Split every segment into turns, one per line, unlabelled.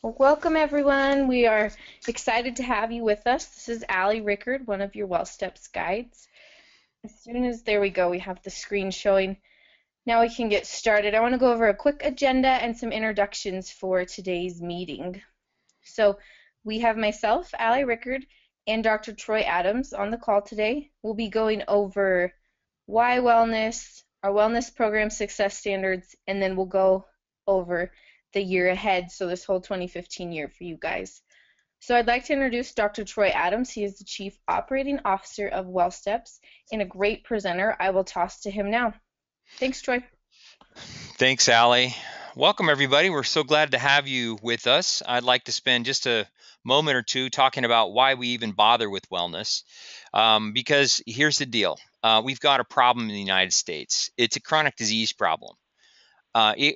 Welcome, everyone. We are excited to have you with us. This is Allie Rickard, one of your Well Steps guides. As soon as, there we go, we have the screen showing. Now we can get started. I want to go over a quick agenda and some introductions for today's meeting. So we have myself, Allie Rickard, and Dr. Troy Adams on the call today. We'll be going over why wellness, our wellness program success standards, and then we'll go over the year ahead, so this whole 2015 year for you guys. So I'd like to introduce Dr. Troy Adams. He is the Chief Operating Officer of WellSteps and a great presenter. I will toss to him now. Thanks, Troy.
Thanks, Allie. Welcome, everybody. We're so glad to have you with us. I'd like to spend just a moment or two talking about why we even bother with wellness. Because here's the deal. We've got a problem in the United States. It's a chronic disease problem.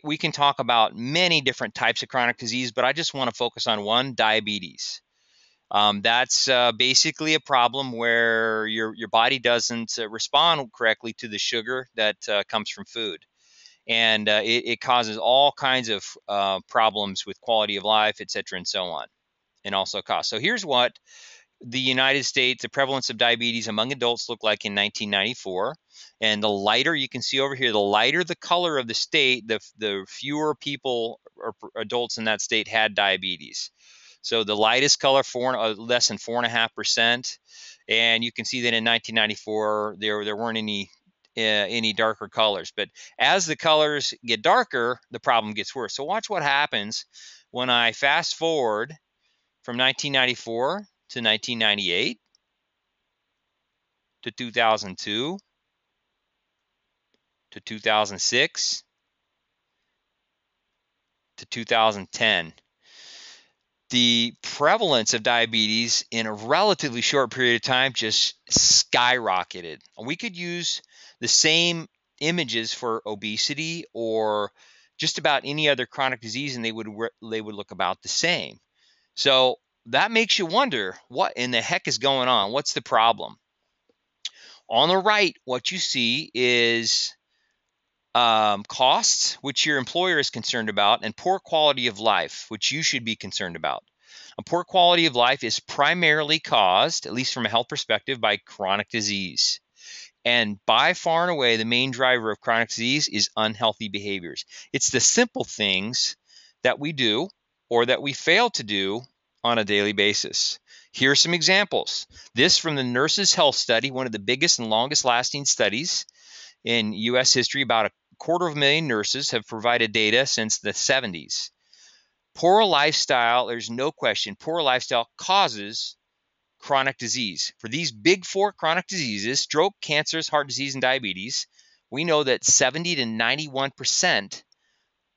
We can talk about many different types of chronic disease, but I just want to focus on one, diabetes. That's basically a problem where your body doesn't respond correctly to the sugar that comes from food. And it causes all kinds of problems with quality of life, et cetera, and so on, and also cost. So here's what the United States, the prevalence of diabetes among adults looked like in 1994. And the lighter, you can see over here, the lighter the color of the state, the fewer people or adults in that state had diabetes. So the lightest color, less than 4.5%. And you can see that in 1994, there weren't any darker colors. But as the colors get darker, the problem gets worse. So watch what happens when I fast forward from 1994 to 1998 to 2002 to 2006 to 2010. The prevalence of diabetes in a relatively short period of time just skyrocketed. We could use the same images for obesity or just about any other chronic disease, and they would look about the same. So that makes you wonder, what in the heck is going on? What's the problem? On the right, what you see is costs, which your employer is concerned about, and poor quality of life, which you should be concerned about. A poor quality of life is primarily caused, at least from a health perspective, by chronic disease. And by far and away, the main driver of chronic disease is unhealthy behaviors. It's the simple things that we do or that we fail to do on a daily basis. Here are some examples. This from the Nurses' Health Study, one of the biggest and longest lasting studies in U.S. history. About 250,000 nurses have provided data since the 70s. Poor lifestyle, there's no question, poor lifestyle causes chronic disease. For these big four chronic diseases, stroke, cancers, heart disease, and diabetes, we know that 70 to 91%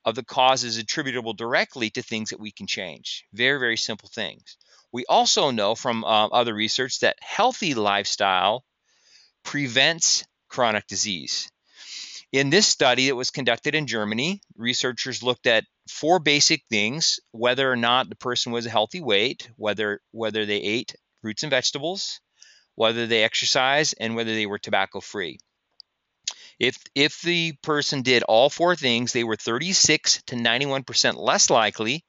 of the cause is attributable directly to things that we can change. Very, very simple things. We also know from other research that healthy lifestyle prevents chronic disease. In this study that was conducted in Germany, researchers looked at four basic things: whether or not the person was a healthy weight, whether they ate fruits and vegetables, whether they exercised, and whether they were tobacco-free. If the person did all four things, they were 36 to 91% less likely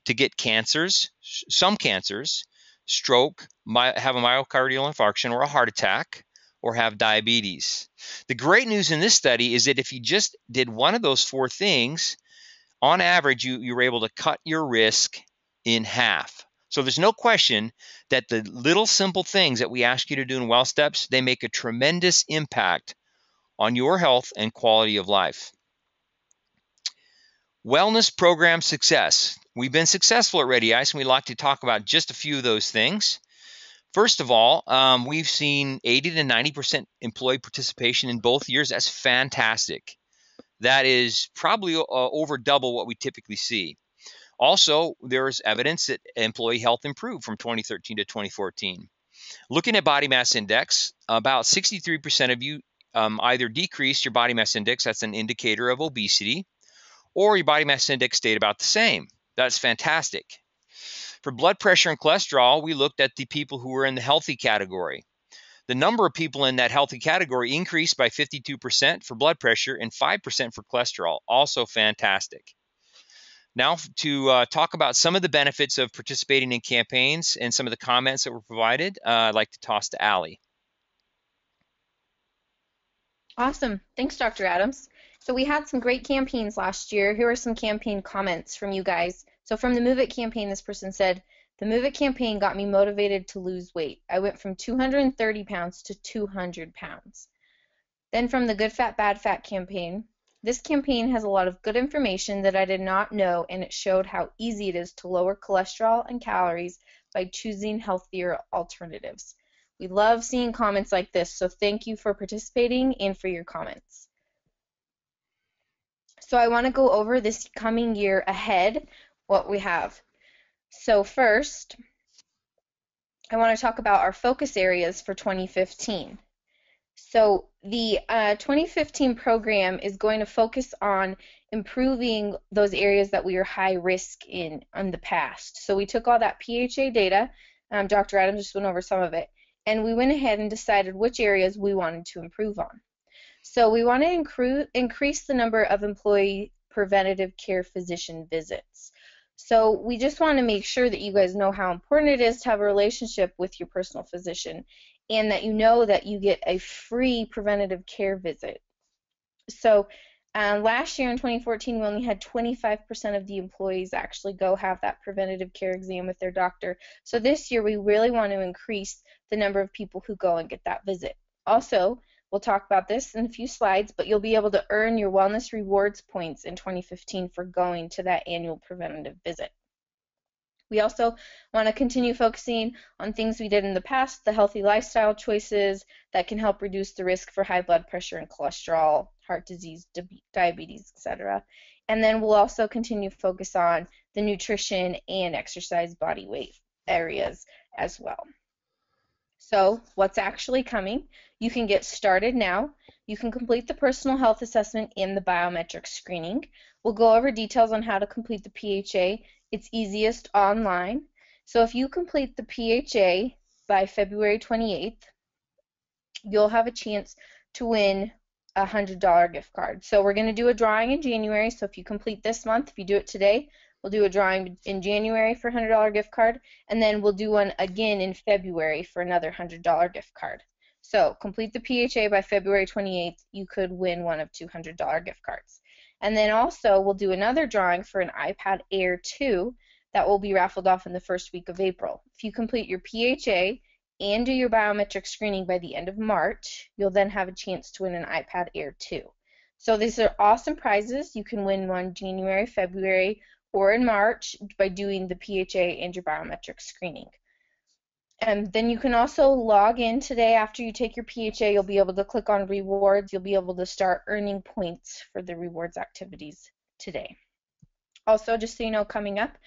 to get cancers, some cancers, stroke, have a myocardial infarction or a heart attack, or have diabetes. The great news in this study is that if you just did one of those four things, on average, you were able to cut your risk in half. So there's no question that the little simple things that we ask you to do in Well Steps, they make a tremendous impact on your health and quality of life. Wellness program success. We've been successful at Reddy, and we'd like to talk about just a few of those things. First of all, we've seen 80 to 90% employee participation in both years. That's fantastic. That is probably over double what we typically see. Also, there's evidence that employee health improved from 2013 to 2014. Looking at body mass index, about 63% of you either decreased your body mass index, that's an indicator of obesity, or your body mass index stayed about the same. That's fantastic. For blood pressure and cholesterol, we looked at the people who were in the healthy category. The number of people in that healthy category increased by 52% for blood pressure and 5% for cholesterol. Also fantastic. Now to talk about some of the benefits of participating in campaigns and some of the comments that were provided, I'd like to toss to Allie.
Awesome. Thanks, Dr. Adams. So we had some great campaigns last year. Here are some campaign comments from you guys. So from the Move It campaign, this person said, the Move It campaign got me motivated to lose weight. I went from 230 pounds to 200 pounds. Then from the Good Fat, Bad Fat campaign, this campaign has a lot of good information that I did not know, and it showed how easy it is to lower cholesterol and calories by choosing healthier alternatives. We love seeing comments like this, so thank you for participating and for your comments. So I want to go over this coming year ahead, what we have. So first, I want to talk about our focus areas for 2015. So the 2015 program is going to focus on improving those areas that we are high risk in the past. So we took all that PHA data, Dr. Adams just went over some of it, and we went ahead and decided which areas we wanted to improve on. So we want to increase the number of employee preventative care physician visits. So we just want to make sure that you guys know how important it is to have a relationship with your personal physician, and that you know that you get a free preventative care visit. So last year in 2014, we only had 25% of the employees actually go have that preventative care exam with their doctor. So this year, we really want to increase the number of people who go and get that visit. Also, we'll talk about this in a few slides, but you'll be able to earn your wellness rewards points in 2015 for going to that annual preventative visit. We also want to continue focusing on things we did in the past, the healthy lifestyle choices that can help reduce the risk for high blood pressure and cholesterol, heart disease, diabetes, etc. And then we'll also continue to focus on the nutrition and exercise body weight areas as well. So what's actually coming? You can get started now. You can complete the personal health assessment and the biometric screening. We'll go over details on how to complete the PHA. It's easiest online. So if you complete the PHA by February 28th, you'll have a chance to win a $100 gift card. So we're going to do a drawing in January. So if you complete this month, if you do it today, we'll do a drawing in January for a $100 gift card, and then we'll do one again in February for another $100 gift card. So complete the PHA by February 28th, you could win one of two $100 gift cards. And then also we'll do another drawing for an iPad Air 2 that will be raffled off in the first week of April. If you complete your PHA and do your biometric screening by the end of March, you'll then have a chance to win an iPad Air 2. So these are awesome prizes. You can win one January, February, or in March by doing the PHA and your biometric screening. And then you can also log in today after you take your PHA. You'll be able to click on rewards. You'll be able to start earning points for the rewards activities today. Also, just so you know, coming up,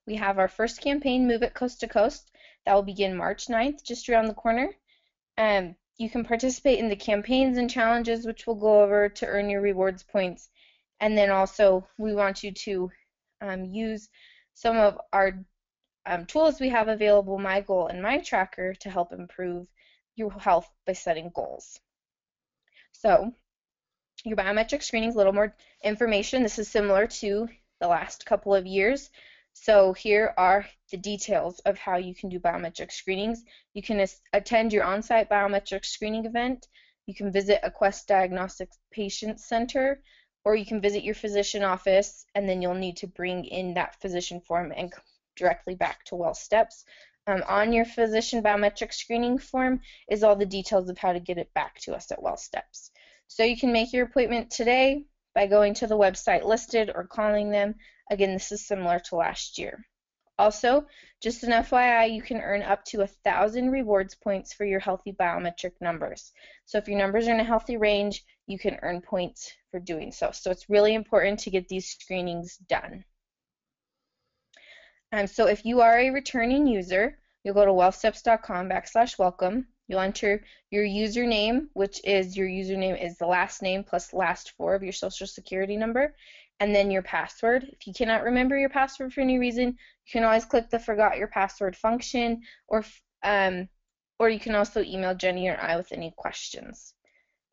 we have our first campaign, Move It Coast to Coast. That will begin March 9th, just around the corner. You can participate in the campaigns and challenges, which we'll go over to earn your rewards points. And then also, we want you to use some of our tools we have available, My Goal and My Tracker, to help improve your health by setting goals. So your biometric screening is a little more information. This is similar to the last couple of years. So here are the details of how you can do biometric screenings. You can attend your on-site biometric screening event. You can visit a Quest Diagnostics Patient Center, or you can visit your physician office, and then you'll need to bring in that physician form and directly back to WellSteps. On your physician biometric screening form is all the details of how to get it back to us at WellSteps. So you can make your appointment today by going to the website listed or calling them. Again, this is similar to last year. Also, just an FYI, you can earn up to 1,000 rewards points for your healthy biometric numbers. So if your numbers are in a healthy range, you can earn points for doing so. So it's really important to get these screenings done. So if you are a returning user, you'll go to wellsteps.com/welcome. You'll enter your username, which is your username is the last name plus last four of your social security number, and then your password. If you cannot remember your password for any reason, you can always click the forgot your password function, or you can also email Jenny or I with any questions.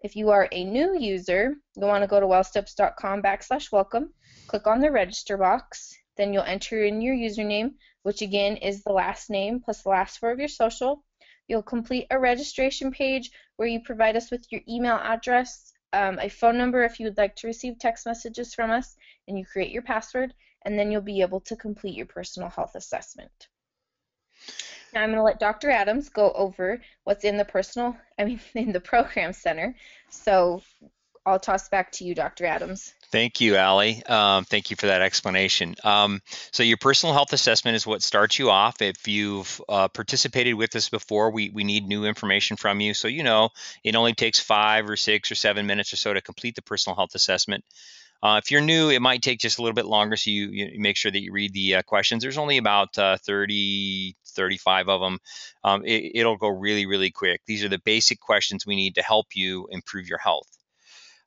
If you are a new user, you'll want to go to wellsteps.com/welcome, click on the register box. Then you'll enter in your username, which again is the last name plus the last four of your social. You'll complete a registration page where you provide us with your email address, a phone number if you would like to receive text messages from us, and you create your password, and then you'll be able to complete your personal health assessment. Now I'm going to let Dr. Adams go over what's in in the program center. So I'll toss back to you, Dr. Adams.
Thank you, Allie. Thank you for that explanation. So your personal health assessment is what starts you off. If you've participated with us before, we need new information from you. So it only takes 5 or 6 or 7 minutes or so to complete the personal health assessment. If you're new, it might take just a little bit longer, so you make sure that you read the questions. There's only about 30, 35 of them. It'll go really, really quick. These are the basic questions we need to help you improve your health.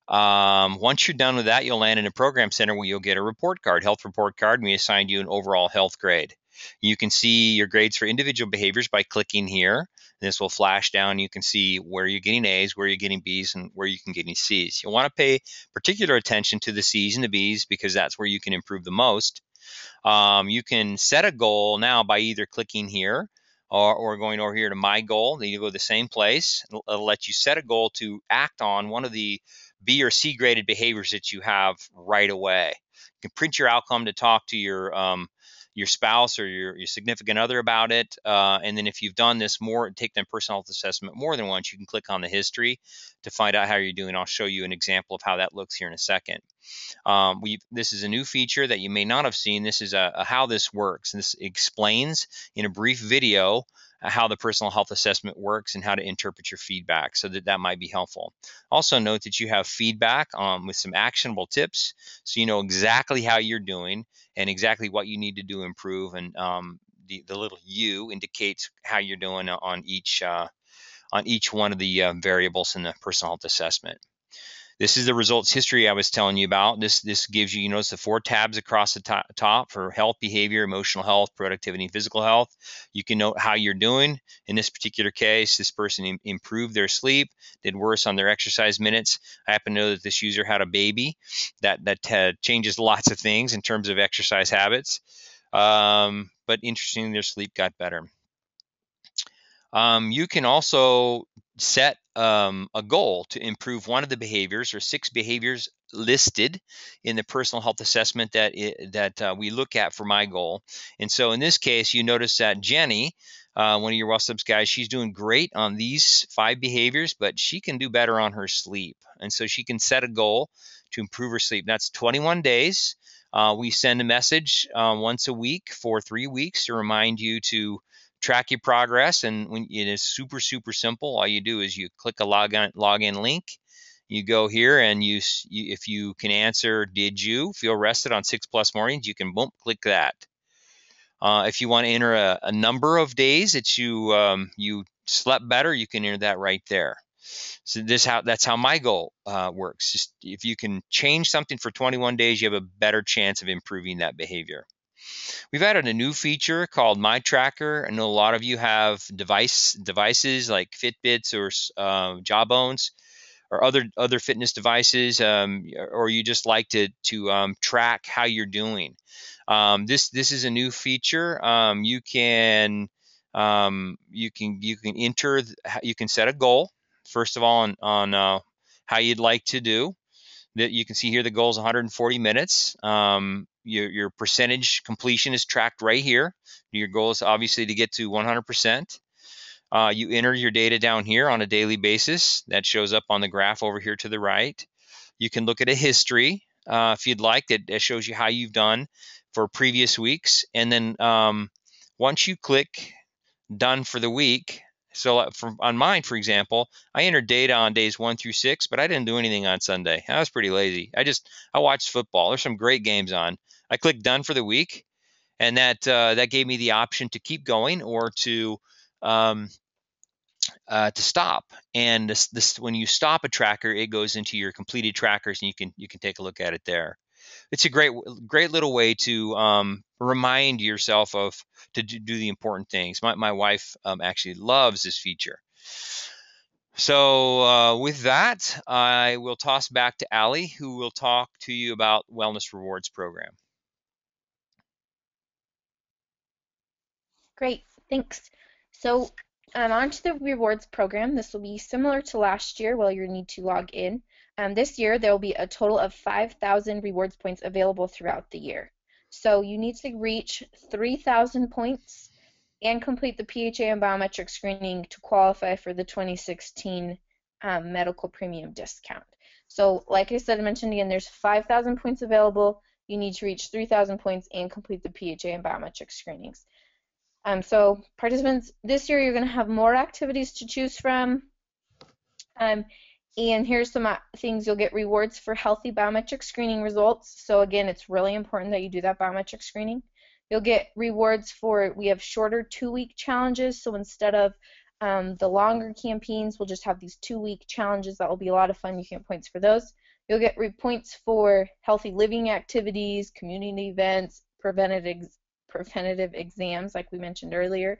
Once you're done with that, you'll land in a program center where you'll get a report card, health report card, and we assign you an overall health grade. You can see your grades for individual behaviors by clicking here. This will flash down. You can see where you're getting A's, where you're getting B's, and where you can get C's. You'll want to pay particular attention to the C's and the B's because that's where you can improve the most. You can set a goal now by either clicking here or going over here to My Goal. Then you go to the same place. It'll let you set a goal to act on one of the B or C graded behaviors that you have right away. You can print your outcome to talk to your spouse or your significant other about it. And then if you've done this take the personal health assessment more than once, you can click on the history to find out how you're doing. I'll show you an example of how that looks here in a second. This is a new feature that you may not have seen. This is how this works. And this explains in a brief video how the personal health assessment works and how to interpret your feedback, so that might be helpful. Also note that you have feedback with some actionable tips, so you know exactly how you're doing and exactly what you need to do to improve. And the little U indicates how you're doing on each one of the variables in the personal health assessment. This is the results history I was telling you about. This gives you, notice the 4 tabs across the top for health, behavior, emotional health, productivity, and physical health. You can note how you're doing. In this particular case, this person improved their sleep, did worse on their exercise minutes. I happen to know that this user had a baby. That changes lots of things in terms of exercise habits. But interestingly, their sleep got better. You can also set a goal to improve one of the behaviors or 6 behaviors listed in the personal health assessment that we look at for My Goal. And so in this case, you notice that Jenny, one of your WellSteps guys, she's doing great on these 5 behaviors, but she can do better on her sleep. And so she can set a goal to improve her sleep. That's 21 days. We send a message once a week for 3 weeks to remind you to track your progress. And it is super, super simple. All you do is you click a login link. You go here and if you can answer, did you feel rested on 6+ mornings, you can click that. If you want to enter a number of days that you slept better, you can enter that right there. So that's how My Goal works. Just if you can change something for 21 days, you have a better chance of improving that behavior. We've added a new feature called My Tracker. I know a lot of you have devices like Fitbits or Jawbones or other fitness devices, or you just like to track how you're doing. This is a new feature. You can enter. You can set a goal first of all on how you'd like to do. That you can see here, the goal is 140 minutes. Your percentage completion is tracked right here. Your goal is obviously to get to 100%. You enter your data down here on a daily basis. That shows up on the graph over here to the right. You can look at a history if you'd like. That shows you how you've done for previous weeks. And then once you click done for the week, so on mine, for example, I entered data on days 1 through 6, but I didn't do anything on Sunday. I was pretty lazy. I watched football. There's some great games on. I clicked done for the week, and that gave me the option to keep going or to stop. And this when you stop a tracker, it goes into your completed trackers, and you can take a look at it there. It's a great little way to remind yourself to do the important things. My wife actually loves this feature. So with that, I will toss back to Allie, who will talk to you about Wellness Rewards Program.
Great, thanks. So on to the rewards program. This will be similar to last year where you'll need to log in. This year there will be a total of 5,000 rewards points available throughout the year. So you need to reach 3,000 points and complete the PHA and biometric screening to qualify for the 2016 medical premium discount. So like I mentioned again, there's 5,000 points available. You need to reach 3,000 points and complete the PHA and biometric screenings. So participants, this year you're going to have more activities to choose from. And here's some things you'll get: rewards for healthy biometric screening results. So again, it's really important that you do that biometric screening. You'll get rewards for, we have shorter 2-week challenges. So instead of the longer campaigns, we'll just have these 2-week challenges that will be a lot of fun. You can get points for those. You'll get points for healthy living activities, community events, preventative exams, like we mentioned earlier.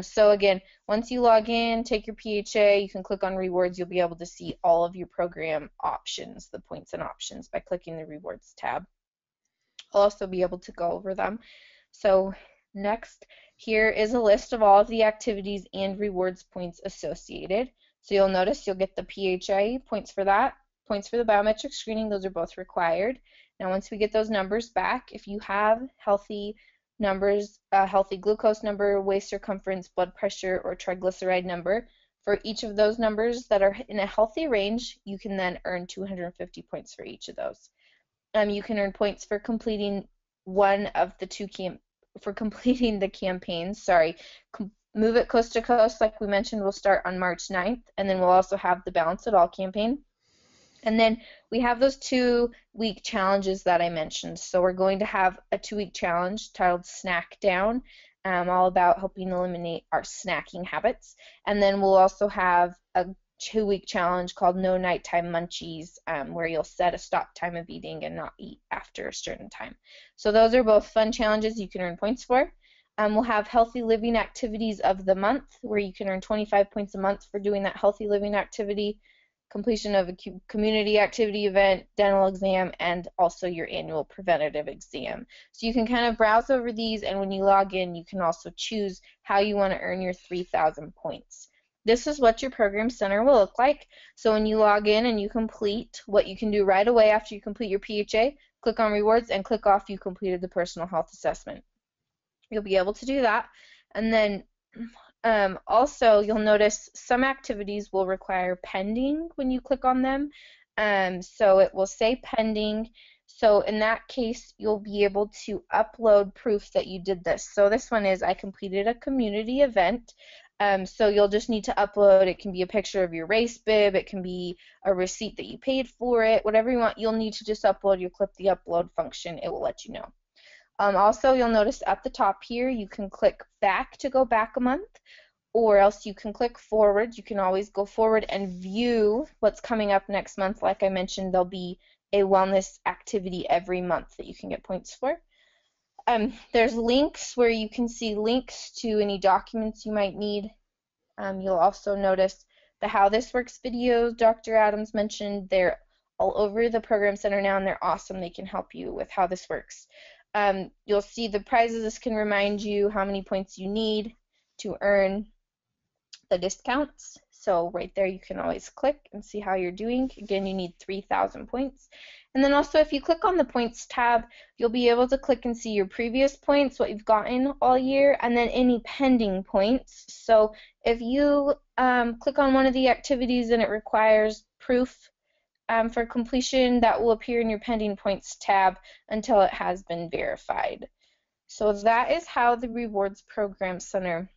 So again, once you log in, take your PHA, you can click on rewards. You'll be able to see all of your program options, the points and options, by clicking the rewards tab. I'll also be able to go over them. So next, here is a list of all of the activities and rewards points associated. So you'll notice you'll get the PHA points for that, points for the biometric screening. Those are both required. Now once we get those numbers back, if you have healthy numbers, a healthy glucose number, waist circumference, blood pressure, or triglyceride number, for each of those numbers that are in a healthy range, you can then earn 250 points for each of those. You can earn points for completing one of the completing the campaigns. Move It Coast to Coast, like we mentioned, will start on March 9th, and then we'll also have the Balance It All campaign. And then we have those 2-week challenges that I mentioned. So we're going to have a 2-week challenge titled Snack Down, all about helping eliminate our snacking habits. And then we'll also have a 2-week challenge called No Nighttime Munchies, where you'll set a stop time of eating and not eat after a certain time. So those are both fun challenges you can earn points for. We'll have Healthy Living Activities of the Month, where you can earn 25 points a month for doing that healthy living activity, completion of a community activity event, dental exam, and also your annual preventative exam. So you can kind of browse over these, and when you log in, you can also choose how you want to earn your 3,000 points. This is what your program center will look like. So when you log in and you complete, what you can do right away after you complete your PHA, click on rewards and click off you completed the personal health assessment. You'll be able to do that. And then also, you'll notice some activities will require pending when you click on them. So it will say pending. So in that case, you'll be able to upload proof that you did this. So this one is, I completed a community event. So you'll just need to upload. It can be a picture of your race bib. It can be a receipt that you paid for it. Whatever you want, you'll need to just upload. You'll click the upload function. It will let you know. Also, you'll notice at the top here, you can click back to go back a month, or else you can click forward. You can always go forward and view what's coming up next month. Like I mentioned, there'll be a wellness activity every month that you can get points for. There's links where you can see links to any documents you might need. You'll also notice the How This Works videos Dr. Adams mentioned. They're all over the Program Center now, and they're awesome. They can help you with how this works. You'll see the prizes. This can remind you how many points you need to earn the discounts. So right there you can always click and see how you're doing. Again, you need 3,000 points. And then also, if you click on the points tab, you'll be able to click and see your previous points, what you've gotten all year, and then any pending points. So if you click on one of the activities and it requires proof for completion, that will appear in your pending points tab until it has been verified. So that is how the Rewards Program Center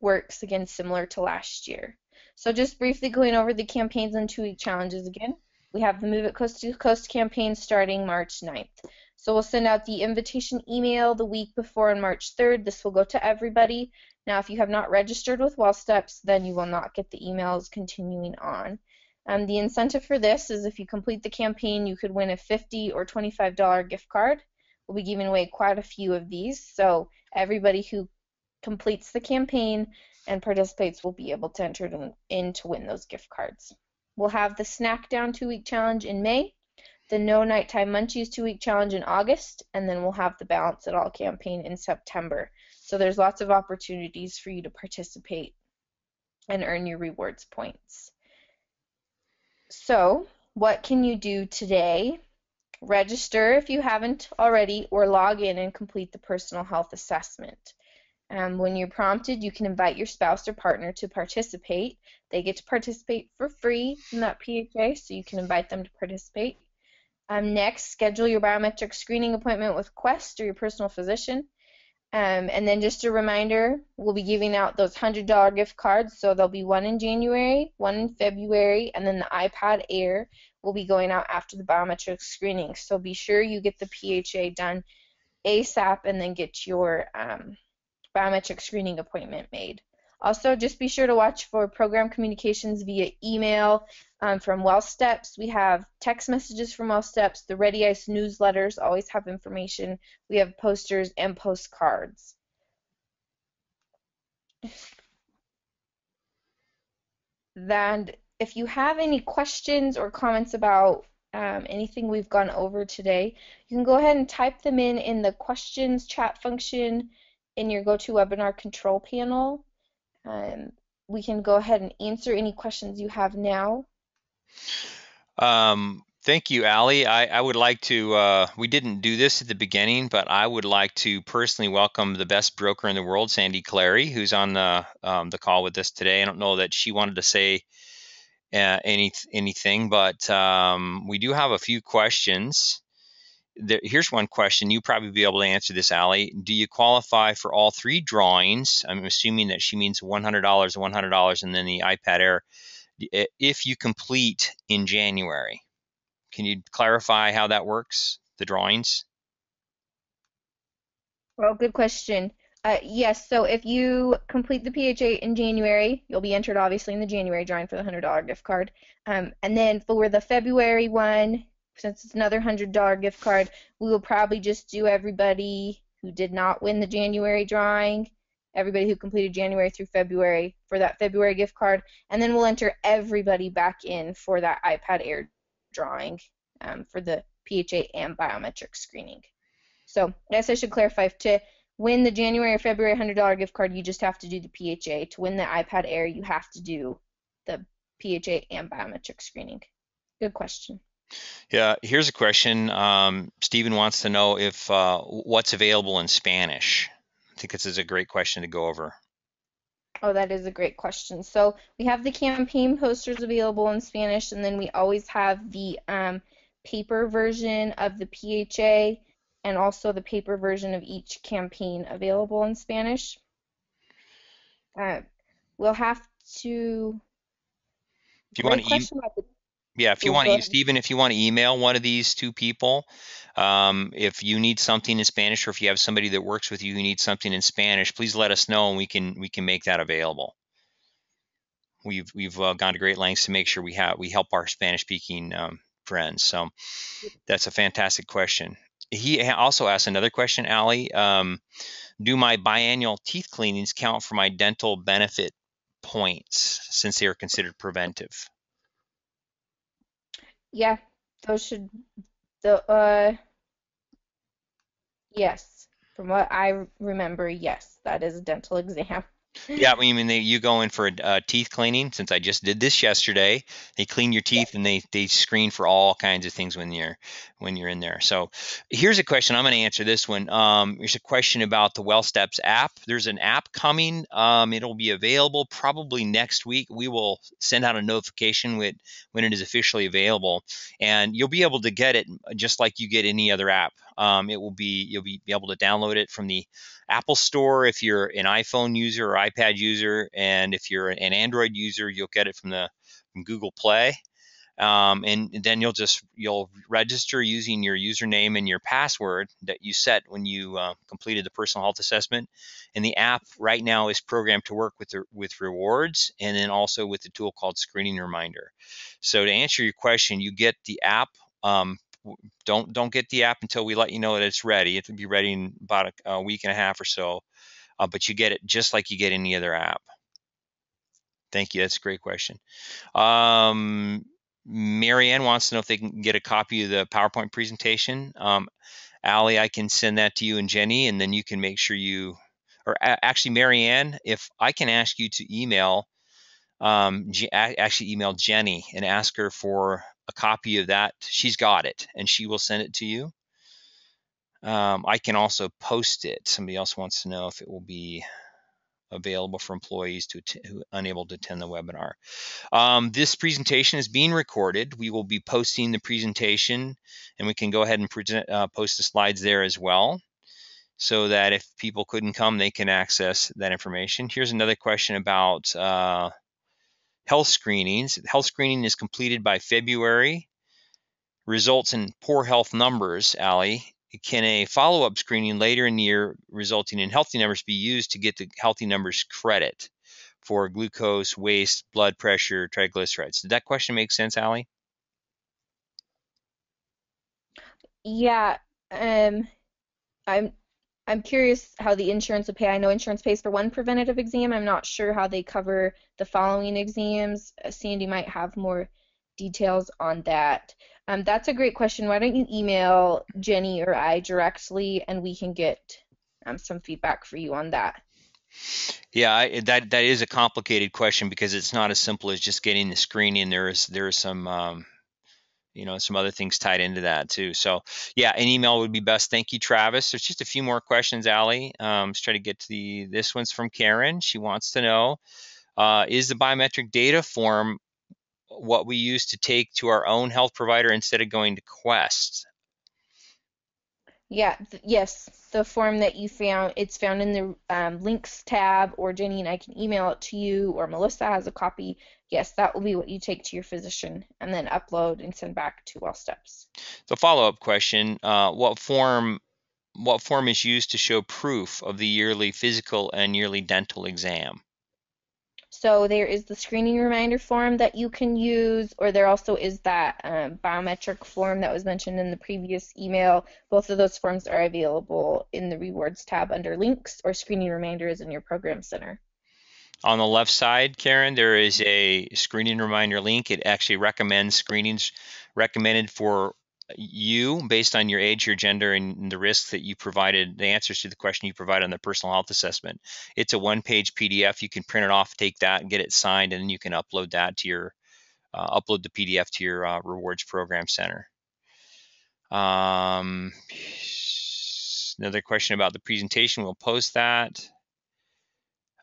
works, again, similar to last year. So just briefly going over the campaigns and 2-week challenges again. We have the Move It Coast to Coast campaign starting March 9th. So we'll send out the invitation email the week before on March 3rd. This will go to everybody. Now, if you have not registered with WellSteps, then you will not get the emails continuing on. The incentive for this is if you complete the campaign, you could win a $50 or $25 gift card. We'll be giving away quite a few of these, so everybody who completes the campaign and participates will be able to enter them in to win those gift cards. We'll have the Snack Down 2-week challenge in May, the No Nighttime Munchies 2-week challenge in August, and then we'll have the Balance It All campaign in September. So there's lots of opportunities for you to participate and earn your rewards points. So, what can you do today? Register if you haven't already, or log in and complete the personal health assessment. When you're prompted, you can invite your spouse or partner to participate. They get to participate for free in that PHA, so you can invite them to participate. Next, schedule your biometric screening appointment with Quest or your personal physician. And then just a reminder, we'll be giving out those $100 gift cards. So there'll be one in January, one in February, and then the iPad Air will be going out after the biometric screening. So be sure you get the PHA done ASAP and then get your biometric screening appointment made. Also, just be sure to watch for program communications via email from WellSteps. We have text messages from WellSteps. The Reddy Ice newsletters always have information. We have posters and postcards. Then, if you have any questions or comments about anything we've gone over today, you can go ahead and type them in the questions chat function in your GoToWebinar control panel. We can go ahead and answer any questions you have now.
Thank you, Allie. I would like to, we didn't do this at the beginning, but I would like to personally welcome the best broker in the world, Sandy Clary, who's on the call with us today. I don't know that she wanted to say anything, but we do have a few questions. Here's one question. You probably be able to answer this, Allie. Do you qualify for all three drawings? I'm assuming that she means $100, $100, and then the iPad Air if you complete in January. Can you clarify how that works, the drawings?
Well, good question. Yes, so if you complete the PHA in January, you'll be entered obviously in the January drawing for the $100 gift card. And then for the February one, since it's another $100 gift card, we will probably just do everybody who did not win the January drawing, everybody who completed January through February for that February gift card, and then we'll enter everybody back in for that iPad Air drawing for the PHA and biometric screening. So I guess I should clarify, to win the January or February $100 gift card, you just have to do the PHA. To win the iPad Air, you have to do the PHA and biometric screening. Good question.
Yeah, here's a question. Stephen wants to know if what's available in Spanish. I think this is a great question to go over.
Oh, that is a great question. So we have the campaign posters available in Spanish, and then we always have the paper version of the PHA and also the paper version of each campaign available in Spanish. We'll have to.
If you want
Great
to,
question about the.
yeah, if you
Oh,
want
go
to,
ahead.
Stephen, if you want to email one of these two people, if you need something in Spanish, or if you have somebody that works with you who needs something in Spanish, please let us know and we can make that available. We've gone to great lengths to make sure we help our Spanish speaking friends. So that's a fantastic question. He also asked another question, Allie. Do my biannual teeth cleanings count for my dental benefit points since they are considered preventive?
Yeah, those should. The Yes, from what I remember, yes, that is a dental exam.
Yeah, I mean, you go in for a teeth cleaning. Since I just did this yesterday, they clean your teeth and they screen for all kinds of things when you're in there. So here's a question. I'm going to answer this one. Here's a question about the WellSteps app. There's an app coming. It'll be available probably next week. We will send out a notification when it is officially available, and you'll be able to get it just like you get any other app. You'll be able to download it from the Apple Store if you're an iPhone user or iPad user, and if you're an Android user, you'll get it from Google Play. And then you'll register using your username and your password that you set when you completed the personal health assessment. And the app right now is programmed to work with rewards, and then also with the tool called Screening Reminder. So to answer your question, you get the app. Don't get the app until we let you know that it's ready. It will be ready in about a week and a half or so, but you get it just like you get any other app. Thank you. That's a great question. Marianne wants to know if they can get a copy of the PowerPoint presentation. Allie, I can send that to you and Jenny, and then you can make sure or actually, Marianne, if I can ask you to email, actually email Jenny and ask her for a copy of that. She's got it, and she will send it to you. I can also post it. Somebody else wants to know if it will be available for employees who are unable to attend the webinar. This presentation is being recorded. We will be posting the presentation, and we can go ahead and post the slides there as well, so that if people couldn't come, they can access that information. Here's another question about health screenings. Health screening is completed by February. Results in poor health numbers, Allie. Can a follow-up screening later in the year resulting in healthy numbers be used to get the healthy numbers credit for glucose, waist, blood pressure, triglycerides? Did that question make sense, Allie?
Yeah, I'm I'm curious how the insurance would pay. I know insurance pays for one preventative exam. I'm not sure how they cover the following exams. Sandy might have more details on that. That's a great question. Why don't you email Jenny or I directly, and we can get some feedback for you on that.
Yeah, that is a complicated question because it's not as simple as just getting the screening. There is some some other things tied into that too. So yeah, an email would be best. Thank you, Travis. There's just a few more questions, Allie. Let's try to get to this one's from Karen. She wants to know, is the biometric data form what we use to take to our own health provider instead of going to Quest?
Yeah, yes, the form that you found, it's found in the links tab, or Jenny and I can email it to you, or Melissa has a copy. Yes, that will be what you take to your physician and then upload and send back to WellSteps.
The follow-up question, what form is used to show proof of the yearly physical and yearly dental exam?
So there is the screening reminder form that you can use, or there also is that biometric form that was mentioned in the previous email. Both of those forms are available in the rewards tab under links, or screening reminders in your program center.
On the left side, Karen, there is a screening reminder link. It actually recommends screenings recommended for you based on your age, your gender, and the risks that you provided, the answers to the question you provided on the personal health assessment. It's a one-page PDF. You can print it off, take that, and get it signed, and then you can upload that to your upload the PDF to your rewards program center. Another question about the presentation. We'll post that.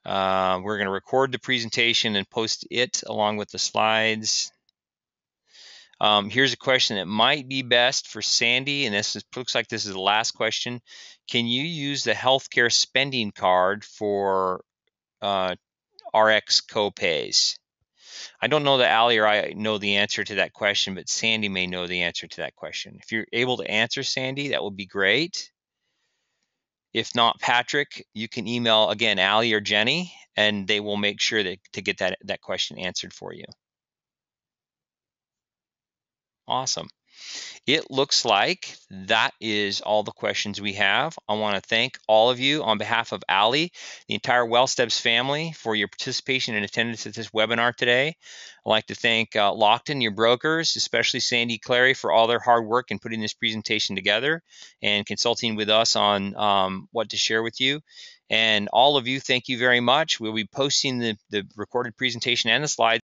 We're going to record the presentation and post it along with the slides. Here's a question that might be best for Sandy, and looks like this is the last question. Can you use the healthcare spending card for RX copays? I don't know that Allie or I know the answer to that question, but Sandy may know the answer to that question. If you're able to answer, Sandy, that would be great. If not, Patrick, you can email, again, Allie or Jenny, and they will make sure to get that question answered for you. Awesome. It looks like that is all the questions we have. I want to thank all of you on behalf of Allie, the entire WellSteps family, for your participation and attendance at this webinar today. I'd like to thank Lockton, your brokers, especially Sandy Clary, for all their hard work in putting this presentation together and consulting with us on what to share with you. And all of you, thank you very much. We'll be posting the recorded presentation and the slides